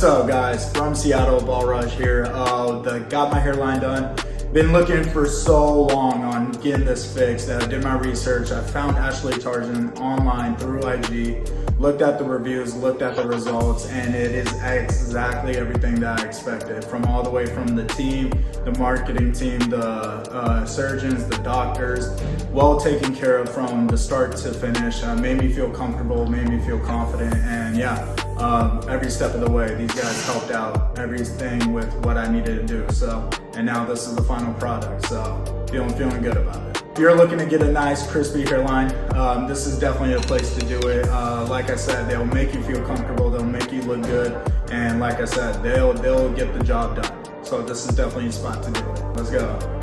What's up, guys? From Seattle, Ball Rush here. Got my hairline done. Been looking for so long on getting this fixed. I did my research. I found Aslı Tarcan online through IG, looked at the reviews, looked at the results, and it is exactly everything that I expected. From all the way from the team, the marketing team, the surgeons, the doctors, well taken care of from the start to finish. Made me feel comfortable, made me feel confident, and yeah, every step of the way, these guys helped out everything with what I needed to do. So, and now this is the final product. So, feeling good about it. If you're looking to get a nice crispy hairline, this is definitely a place to do it. Like I said, they'll make you feel comfortable, they'll make you look good, and like I said, they'll get the job done. So this is definitely a spot to do it. Let's go.